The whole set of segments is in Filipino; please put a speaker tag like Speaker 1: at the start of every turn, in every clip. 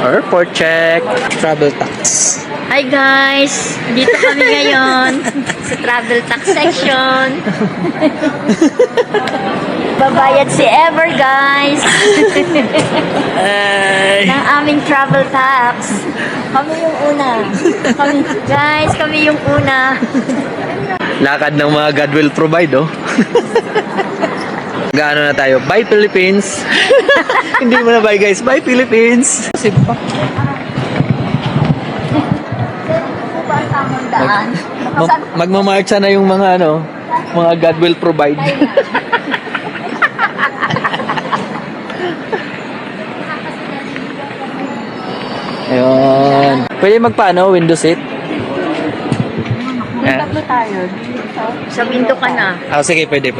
Speaker 1: Airport check. Travel tax.
Speaker 2: Hi guys! Dito kami ngayon sa travel tax section. Babayad si Ever guys
Speaker 1: Ay.
Speaker 2: ng aming travel tax. Kami yung una. Kami yung una.
Speaker 1: Lakad ng mga God will provide, oh. Gaano na tayo? Bye Philippines! Hindi mo na bye guys. Bye Philippines! Simpa. Magmamarcha na yung mga mga God will provide. Ayun. Pwede magpaano? Window seat?
Speaker 2: Tatlo tayo. Sa window ka na.
Speaker 1: Sige, pwede.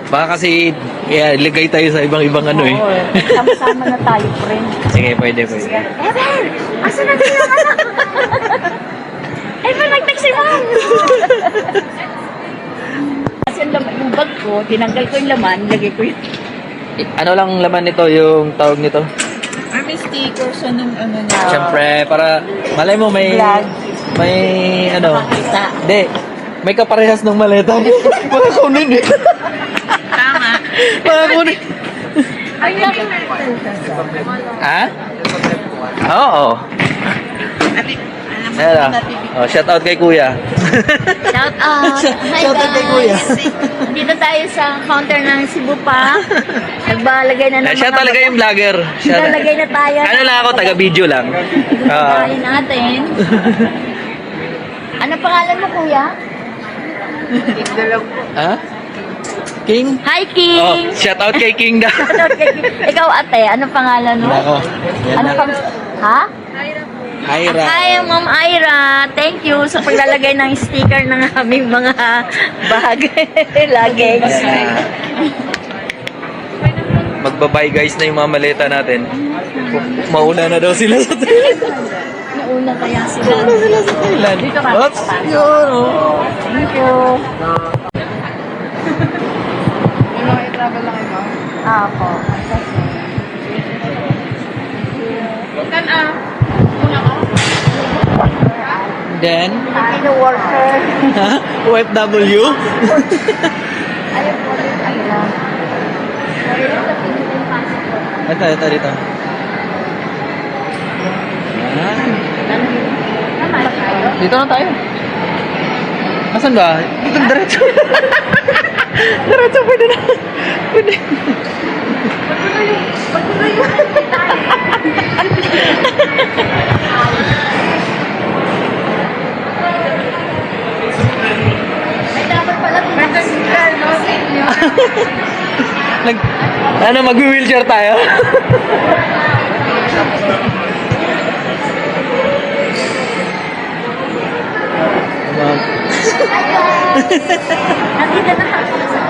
Speaker 1: Baka kasi ilagay tayo sa ibang ano eh.
Speaker 2: Sama-sama na tayo, friend.
Speaker 1: Sige, pwede.
Speaker 2: Ever! Asa na tayo yung anak? Ever, nag-taxi lang! Kasi yung bag ko, tinanggal ko yung laman, lagay ko yung...
Speaker 1: Ano lang laman nito, yung tawag nito?
Speaker 3: May sticker siya ng ano na.
Speaker 1: Siyempre, para malay mo may...
Speaker 2: Vlog.
Speaker 1: May
Speaker 2: Makakita.
Speaker 1: Hindi. May kaparehas ng maleta. Mga kunin eh.
Speaker 3: Tama.
Speaker 1: Mga kunin.
Speaker 2: Ay,
Speaker 1: Ha? Oo. Ayan oh, shout out kay Kuya.
Speaker 2: shout out! Hi
Speaker 1: Shout out kay Kuya.
Speaker 2: Dito tayo sa counter ng Cebu pa. Nagbalagay na ng
Speaker 1: Siya
Speaker 2: mga
Speaker 1: talaga yung vlogger. Siya
Speaker 2: Naglalagay na tayo.
Speaker 1: Ano lang ako, taga-video lang.
Speaker 2: Tayo natin. Ano pangalan mo, kuya?
Speaker 1: Ha? King?
Speaker 2: Hi,
Speaker 1: Oh,
Speaker 2: King!
Speaker 1: shout out kay King daw.
Speaker 2: Shout out kay King. Ikaw, ate, ano pangalan mo?
Speaker 1: Ako.
Speaker 2: Ano pang... Ha?
Speaker 1: Hyra.
Speaker 2: Hi, Ma'am Ira. Thank you sa paglalagay ng sticker ng aming mga bag. Luggage.
Speaker 1: Magbabay guys na yung mga maleta natin. Mauna na daw sila sa Thailand.
Speaker 2: Nauna kaya sila.
Speaker 1: Sa Thailand.
Speaker 2: Dito ka.
Speaker 1: Oops. Yun, oh.
Speaker 2: Thank you.
Speaker 3: Ano, i-travel lang ikaw?
Speaker 2: Ako.
Speaker 3: Kan una ko?
Speaker 1: Then,
Speaker 2: Filipino worker.
Speaker 1: OFW.
Speaker 2: Ayun po, ayun lang.
Speaker 1: Ito, dito. Dito na tayo. Asan ba? Dito, diretso. Diretso, pwede na. Pwede.
Speaker 2: Dapat pala
Speaker 3: Signal, no? Signal.
Speaker 1: Mag-wheelchair tayo?
Speaker 2: Nandito na kami sa